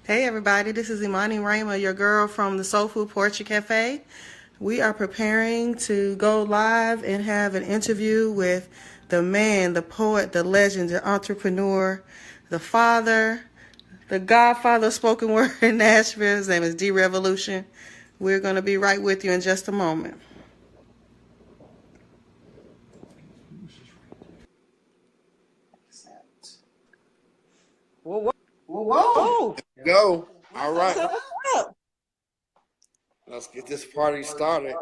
Hey everybody, this is Imani Rama, your girl from the Soul Food Poetry Cafe. We are preparing to go live and have an interview with the man, the poet, the legend, the entrepreneur, the father, the godfather of spoken word in Nashville. His name is D Revolution. We're going to be right with you in just a moment. Whoa, Whoa. whoa. Go. All What's right. up? What's up? Let's get this party started.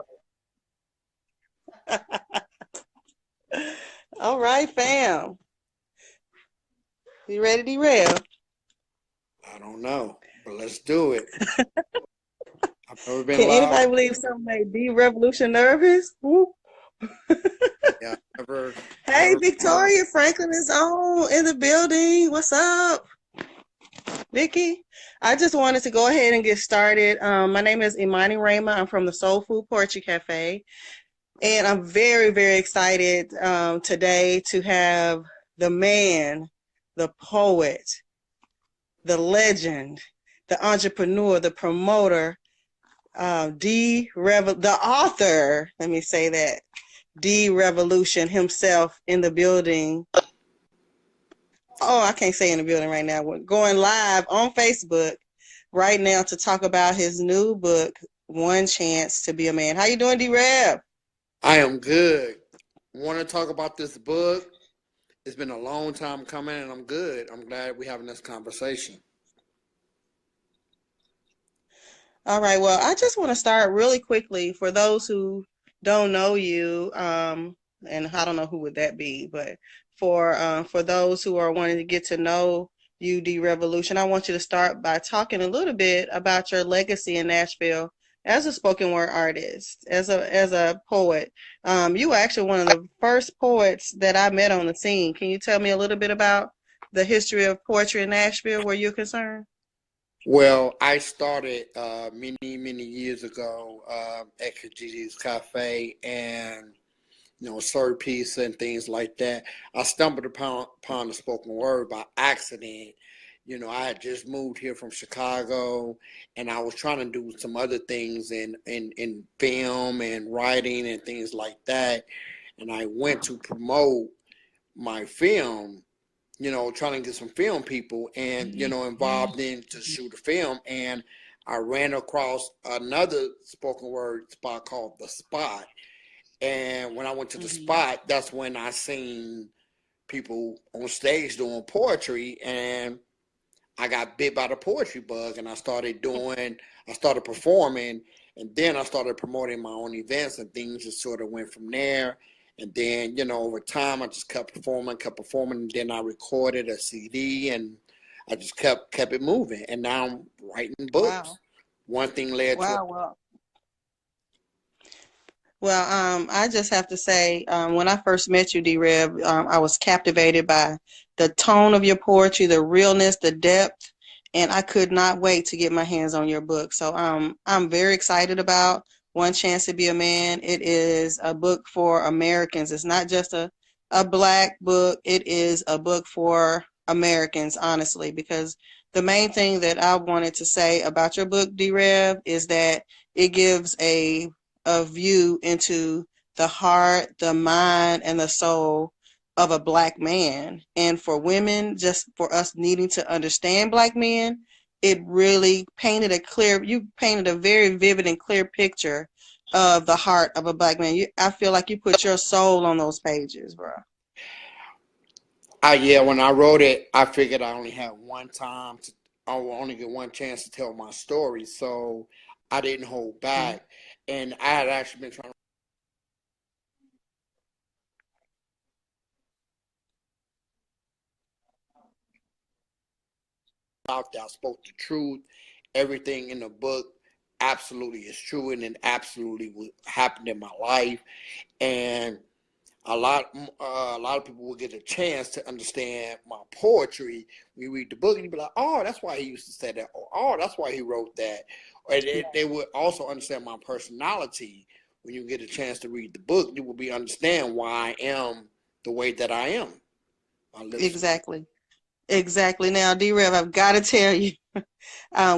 All right, fam. You ready, D-Rev? I don't know, but let's do it. I've never been Can live. anybody believe something made D-Revolution nervous? Woo. Yeah, never, Hey, never been live. Victoria Franklin is on in the building. What's up, Vicky? I just wanted to go ahead and get started. My name is Imani Rama. I'm from the Soul Food Poetry Cafe. And I'm very, very excited today to have the man, the poet, the legend, the entrepreneur, the promoter, the author, let me say that, D Revolution himself in the building. Oh, I can't say in the building right now. We're going live on Facebook right now to talk about his new book, One Chance to Be a Man. How you doing, D-Rev? I am good. Want to talk about this book? It's been a long time coming, and I'm good. I'm glad we're having this conversation. All right. Well, I just want to start really quickly for those who don't know you, and I don't know who would that be, but for those who are wanting to get to know you, D Revolution, I want you to start by talking a little bit about your legacy in Nashville as a spoken word artist, as a poet. You were actually one of the first poets that I met on the scene. Can you tell me a little bit about the history of poetry in Nashville, where you're concerned? Well, I started many years ago at Kaji's Cafe, and serve pizza and things like that. I stumbled upon the spoken word by accident. I had just moved here from Chicago, and I was trying to do some other things in film and writing and things like that. And I went to promote my film, trying to get some film people and, involved in to shoot a film. And I ran across another spoken word spot called The Spot, and when I went to the spot, that's when I seen people on stage doing poetry, and I got bit by the poetry bug, and I started performing, and then I started promoting my own events, and things just sort of went from there. And then, over time, I just kept performing, and then I recorded a CD, and I just kept it moving. And now I'm writing books. Wow. One thing led to Wow. Well, I just have to say, when I first met you, D-Rev, I was captivated by the tone of your poetry, the realness, the depth, and I could not wait to get my hands on your book. So I'm very excited about One Chance to Be a Man. It is a book for Americans. It's not just a black book. It is a book for Americans, honestly, because the main thing that I wanted to say about your book, D-Rev, is that it gives a view into the heart, the mind, and the soul of a black man. And for women, just for us needing to understand black men, it really you painted a very vivid and clear picture of the heart of a black man. I feel like you put your soul on those pages, bro. yeah, when I wrote it, I figured I only had one time I will only get one chance to tell my story, so I didn't hold Mhm. back. And I had actually been trying to out there. I spoke the truth. Everything in the book absolutely is true, and it absolutely happened in my life. And a lot of people will get a chance to understand my poetry when you read the book, and you be like, oh, that's why he used to say that, or oh, that's why he wrote that. Or they would also understand my personality. When you get a chance to read the book, you will be understand why I am the way that I am. My lips. Exactly. Exactly. Now, D-Rev, I've got to tell you.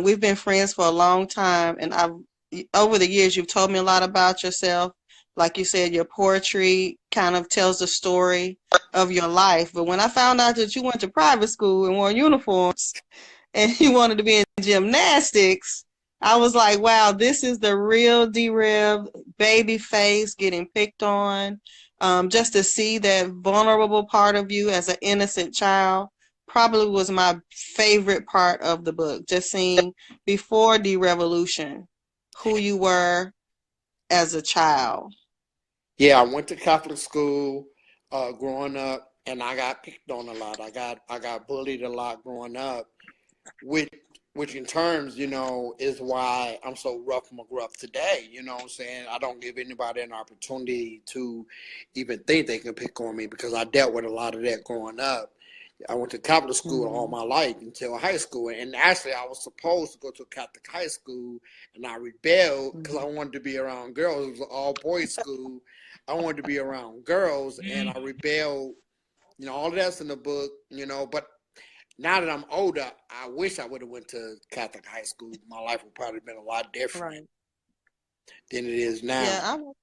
We've been friends for a long time, and over the years, you've told me a lot about yourself. Like you said, your poetry kind of tells the story of your life. But when I found out that you went to private school and wore uniforms and you wanted to be in gymnastics, I was like, wow, this is the real D-Rev, baby face, getting picked on. Just to see that vulnerable part of you as an innocent child probably was my favorite part of the book. Just seeing before D-Revolution who you were as a child. Yeah, I went to Catholic school growing up, and I got picked on a lot. I got bullied a lot growing up, which which in terms, is why I'm so rough McGruff today. You know what I'm saying? I don't give anybody an opportunity to even think they can pick on me because I dealt with a lot of that growing up. I went to Catholic school all Mm-hmm. my life until high school. And actually, I was supposed to go to a Catholic high school, and I rebelled because I Mm-hmm. wanted to be around girls. It was an all boys school. I wanted to be around girls, and I rebelled. All of that's in the book, but now that I'm older, I wish I would have went to Catholic high school. My life would probably have been a lot different Right. than it is Yeah, now.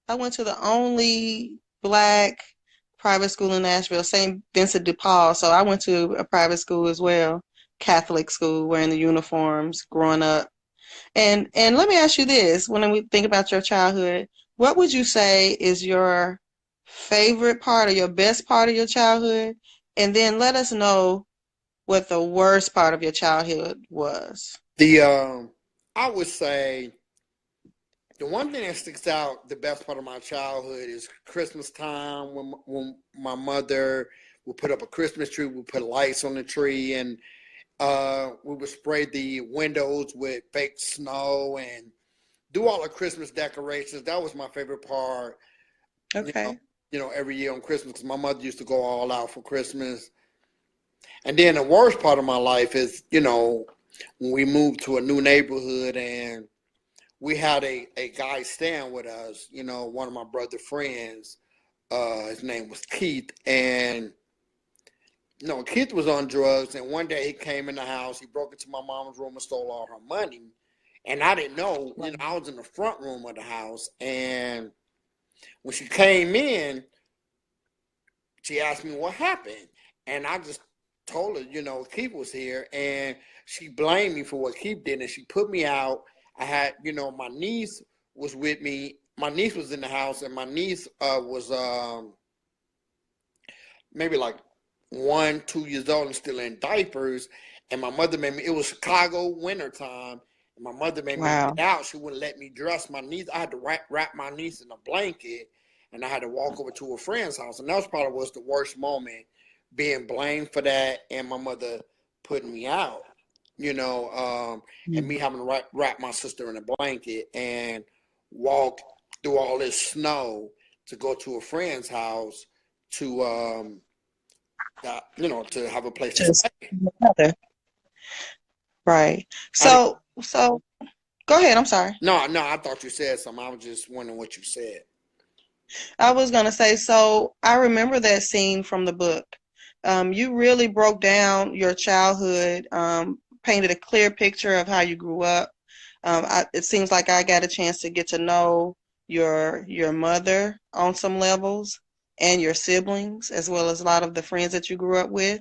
I went to the only black private school in Nashville, St. Vincent de Paul. So I went to a private school as well, Catholic school, wearing the uniforms, growing up. And let me ask you this: when we think about your childhood, what would you say is your favorite part or your best part of your childhood? And then let us know what the worst part of your childhood was. The I would say the one thing that sticks out, the best part of my childhood is Christmas time when my mother would put up a Christmas tree, would put lights on the tree, and we would spray the windows with fake snow and do all the Christmas decorations. That was my favorite part. You know, Okay. every year on Christmas because my mother used to go all out for Christmas. And then the worst part of my life is, when we moved to a new neighborhood and we had a guy staying with us, one of my brother friends. His name was Keith. And, Keith was on drugs. And one day he came in the house, he broke into my mom's room and stole all her money. And I didn't know, Wow. I was in the front room of the house. And when she came in, she asked me what happened. And I just told her, Keith was here. And she blamed me for what Keith did. And she put me out. I had, my niece was with me. My niece was in the house. And my niece was maybe like 1, 2 years old and still in diapers. And my mother made me, it was Chicago wintertime. And my mother made me Wow. get out. She wouldn't let me dress my niece. I had to wrap my niece in a blanket. And I had to walk over to a friend's house. And that was probably was the worst moment, being blamed for that and my mother putting me out, and me having to wrap my sister in a blanket and walk through all this snow to go to a friend's house to, to have a place to Just stay. another. Right. I didn't, So go ahead. I'm sorry. no, no, I thought you said something. I was just wondering what you said. I was gonna say, so I remember that scene from the book. You really broke down your childhood, painted a clear picture of how you grew up. It seems like I got a chance to get to know your mother on some levels and your siblings, as well as a lot of the friends that you grew up with.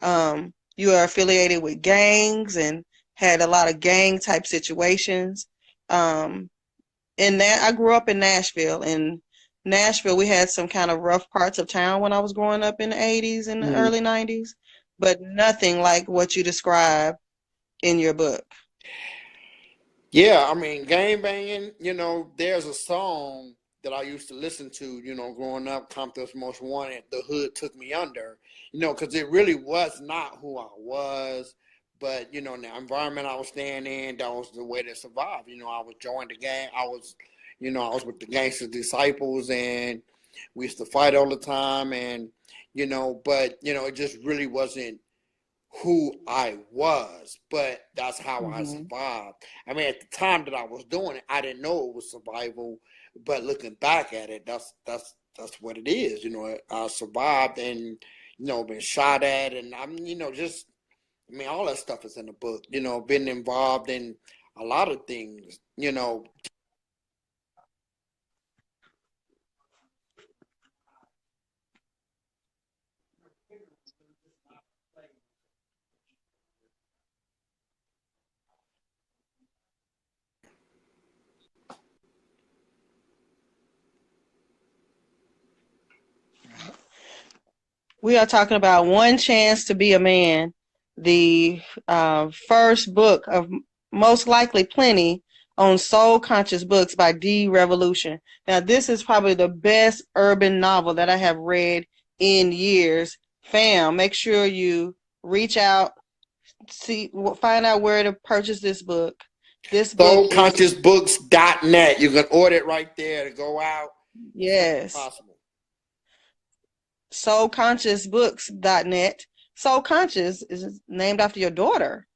You are affiliated with gangs and had a lot of gang type situations. Um, in that, I grew up in Nashville. In Nashville, we had some kind of rough parts of town when I was growing up in the 80s and the Mm. early 90s, but nothing like what you describe in your book. Yeah, I mean, game banging, there's a song that I used to listen to, growing up, Compton's Most Wanted, The Hood Took Me Under, because it really was not who I was, but, the environment I was staying in, that was the way to survive. I was joined the gang. I was with the Gangster Disciples, and we used to fight all the time, and, but, it just really wasn't who I was, but that's how I Hmm. survived. I mean, at the time that I was doing it, I didn't know it was survival, but looking back at it, that's what it is. I survived and been shot at, and I'm just I mean, all that stuff is in the book. Been involved in a lot of things. We are talking about One Chance to Be a Man, the first book of most likely plenty on Soul Conscious Books by D Revolution. Now, this is probably the best urban novel that I have read in years. Fam, make sure you reach out, find out where to purchase this book. This book is SoulConsciousBooks.net. You can order it right there to go out. yes. Possible. SoulConsciousBooks.net. Soul Conscious is named after your daughter.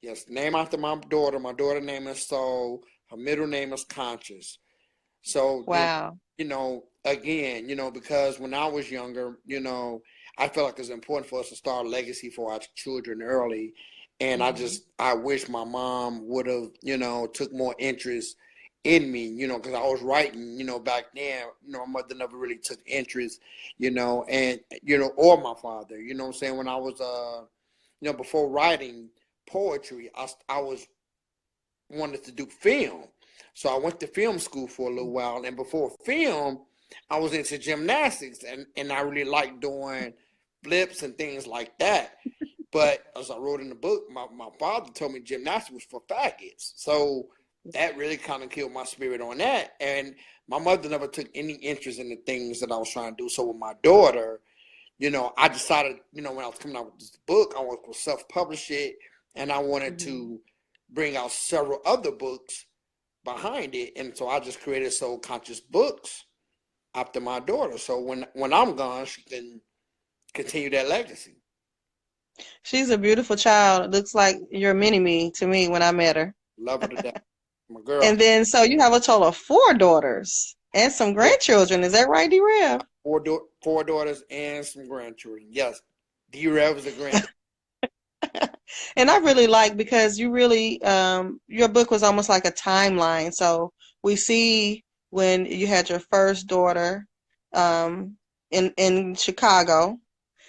Yes, named after my daughter. My daughter's name is Soul. Her middle name is Conscious. So, wow. Again, because when I was younger, I felt like it's important for us to start a legacy for our children early. And I wish my mom would have, took more interest in me, because I was writing, back then, my mother never really took interest, and, or my father, what I'm saying? When I was, before writing poetry, I was wanted to do film. So I went to film school for a little while. And before film, I was into gymnastics and I really liked doing flips and things like that. But as I wrote in the book, my father told me gymnastics was for faggots. So that really kind of killed my spirit on that. And my mother never took any interest in the things that I was trying to do. So with my daughter, I decided, when I was coming out with this book, I wanted to self-publish it. And I wanted to bring out several other books behind it. And so I just created Soul Conscious Books after my daughter. So when I'm gone, she can continue that legacy. She's a beautiful child. It looks like your mini-me to me when I met her. Love her to death. My girl. And then, so you have a total of 4 daughters and some grandchildren. Is that right, D-Rev? 4 daughters and some grandchildren. Yes, D-Rev is a grandchild. And I really like, because you really, your book was almost like a timeline. So we see when you had your first daughter in Chicago.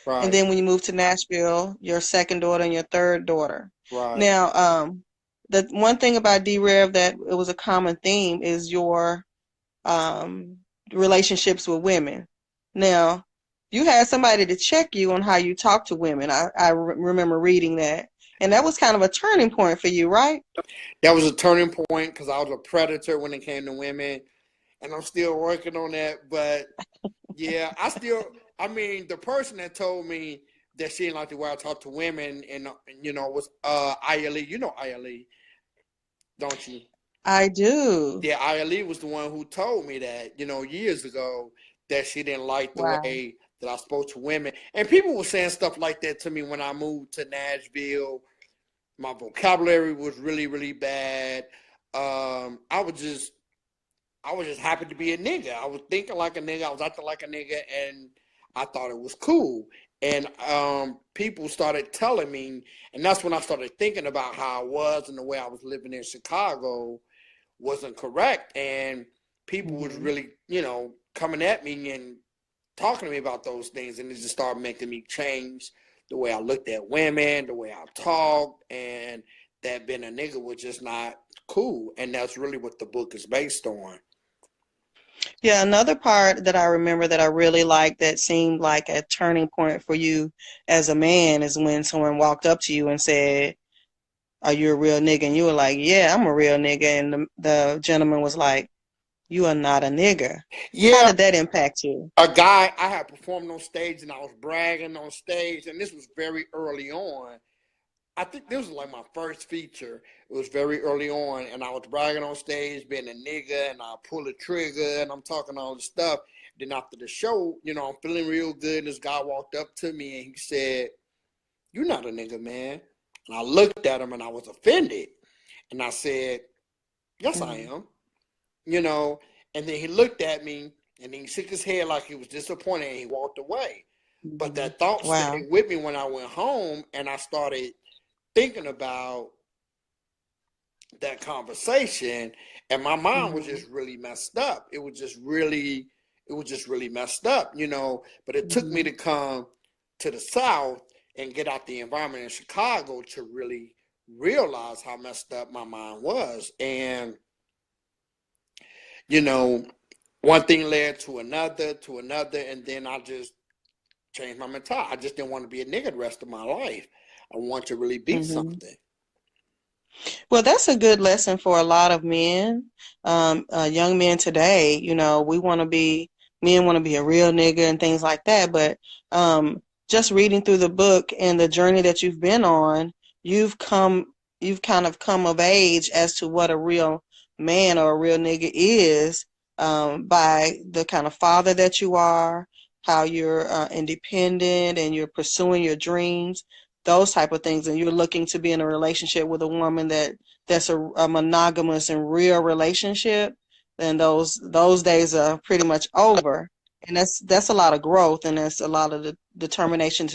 Right. And then when you moved to Nashville, your second daughter and your third daughter. Right. Now, the one thing about D-Rev that it was a common theme is your relationships with women. Now, you had somebody to check you on how you talk to women. I remember reading that. And that was kind of a turning point for you, right? That was a turning point because I was a predator when it came to women. And I'm still working on that. But, yeah, I mean, the person that told me that she didn't like the way I talk to women and was Aya Lee. You know Aya Lee, don't you? I do. Yeah, Aya Lee was the one who told me that, years ago, that she didn't like the way that I spoke to women. And people were saying stuff like that to me when I moved to Nashville. My vocabulary was really, really bad. I was just happy to be a nigga. I was thinking like a nigga. I was acting like a nigga, and I thought it was cool. And people started telling me, and that's when I started thinking about how I was and the way I was living in Chicago wasn't correct. And people was really, coming at me and talking to me about those things, and it just started making me change the way I looked at women, the way I talked, and that being a nigga was just not cool. And that's really what the book is based on. Yeah, another part that I remember that I really liked that seemed like a turning point for you as a man is when someone walked up to you and said, "Are you a real nigga?" And you were like, "Yeah, I'm a real nigga." And the gentleman was like, "You are not a nigga." Yeah. How did that impact you? A guy, I had performed on stage and I was bragging on stage, and this was very early on. I think this was like my first feature. It was very early on, and I was bragging on stage, being a nigga, and I pull a trigger, and I'm talking all this stuff. Then after the show, I'm feeling real good, and this guy walked up to me, and he said, "You're not a nigga, man." And I looked at him, and I was offended. And I said, "Yes, I am." And then he looked at me, and he shook his head like he was disappointed, and he walked away. But that thought stayed with me when I went home, and I started thinking about that conversation, and my mind was Mm-hmm. just really messed up. It was just really messed up, but it took me Mm-hmm. to come to the South and get out the environment in Chicago to really realize how messed up my mind was. And you know one thing led to another, and then I just changed my mentality. I just didn't want to be a nigga the rest of my life. I want to really be Mm-hmm. something. Well, that's a good lesson for a lot of men, young men today. We want to be, men want to be a real nigga and things like that. But um, just reading through the book and the journey that you've been on, you've come, you've kind of come of age as to what a real man or a real nigga is, by the kind of father that you are, how you're independent and you're pursuing your dreams, those type of things, and you're looking to be in a relationship with a woman that's a monogamous and real relationship, then those days are pretty much over. And that's a lot of growth, and that's a lot of the determination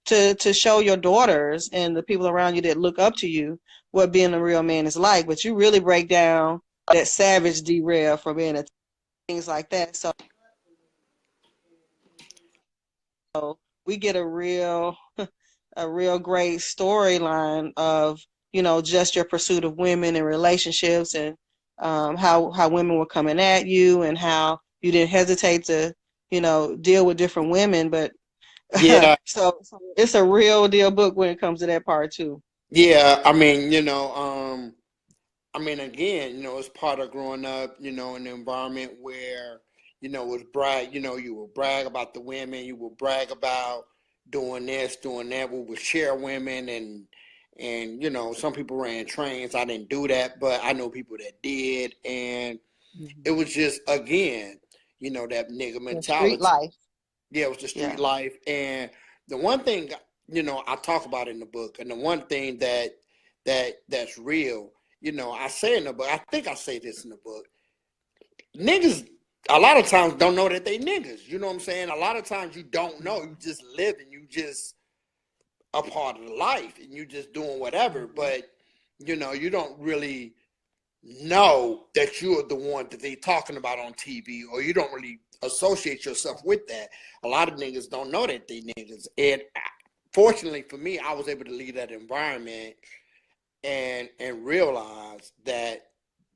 to show your daughters and the people around you that look up to you what being a real man is like. But you really break down that savage derail for being a things like that. So we get a real great storyline of just your pursuit of women and relationships, and how women were coming at you, and how you didn't hesitate to deal with different women. But Yeah, so it's a real deal book when it comes to that part too. yeah. Again, it's part of growing up, in an environment where, it was brag, you would brag about the women, you would brag about doing this, doing that. We would share women, and some people ran trains. I didn't do that, but I know people that did, and it Mhm. was just, again, that nigga Yeah, street mentality. life. Yeah, it was the street Yeah. life. And the one thing, I talk about in the book, and the one thing that's real, I say in the book, I think I say this in the book, niggas a lot of times don't know that they niggas. You know what I'm saying? A lot of times you don't know. You just live and you just a part of the life and you just doing whatever. Mhm. But you don't really know that you're the one that they talking about on TV, or you don't really associate yourself with that. A lot of niggas don't know that they niggas. And fortunately for me, I was able to leave that environment and realize that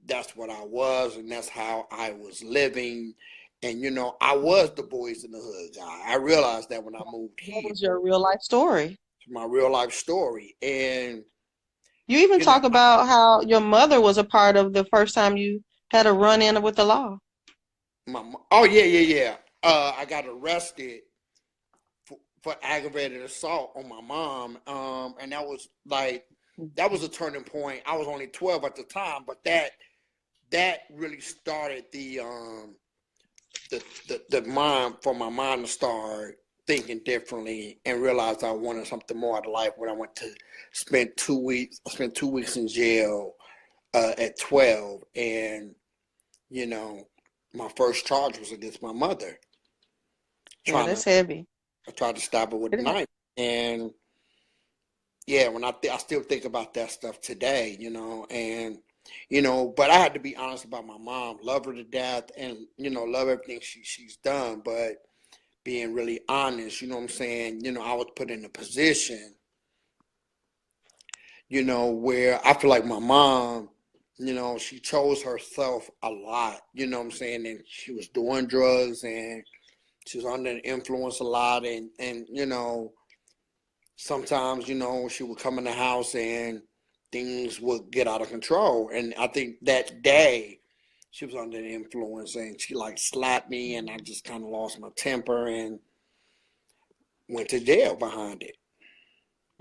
that's what I was, and that's how I was living. And I was the boys in the hood guy. I realized that when I moved That here. was your real life story. It's my real life story. And You even you know talk about how your mother was a part of the first time you had a run in with the law. oh, yeah, yeah, yeah. I got arrested for aggravated assault on my mom. And that was a turning point. I was only 12 at the time, but that really started the mind for my mind to start thinking differently and realize I wanted something more out of life. When I went to I spent 2 weeks in jail at 12, and you know, my first charge was against my mother. Yeah, Trying to, that's heavy. I tried to stab her with a It is. knife, and yeah, when I still think about that stuff today, and but I had to be honest about my mom. Love her to death, and love everything she's done, but being really honest, you know what I'm saying? I was put in a position, where I feel like my mom, she chose herself a lot, you know what I'm saying? And she was doing drugs, and she was under the influence a lot, and sometimes, she would come in the house and things would get out of control. And I think that day she was under the influence, and she like slapped me, and I just kind of lost my temper and went to jail behind it.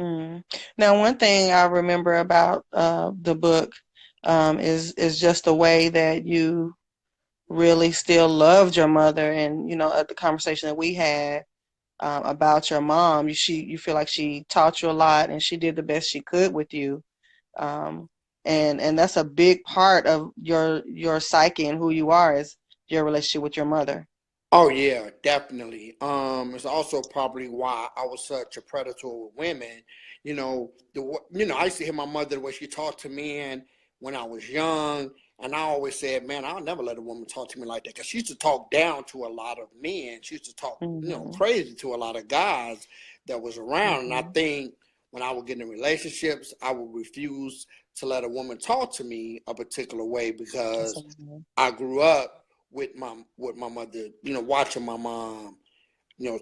Mm. Now, one thing I remember about the book is just the way that you really still loved your mother, and at the conversation that we had about your mom, you feel like she taught you a lot, and she did the best she could with you. Um, and that's a big part of your psyche and who you are, is your relationship with your mother. Oh yeah, definitely. It's also probably why I was such a predator with women. I used to hear my mother the way she talked to men when I was young, and I always said, "Man, I'll never let a woman talk to me like that." Because she used to talk down to a lot of men. She used to talk, Mm-hmm. crazy to a lot of guys that was around. And I Mm-hmm. think when I would get in relationships, I would refuse to let a woman talk to me a particular way That's because amazing. I grew up with my mother, watching my mom,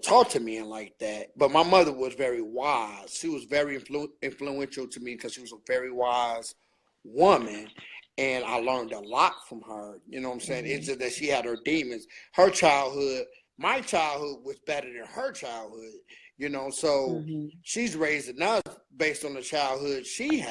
talk to me and like that. But my mother was very wise. She was very influential to me because she was a very wise woman. And I learned a lot from her. You know what I'm saying? It's Mm-hmm. just that she had her demons. Her childhood, my childhood was better than her childhood. So Mm-hmm. she's raising us based on the childhood she had.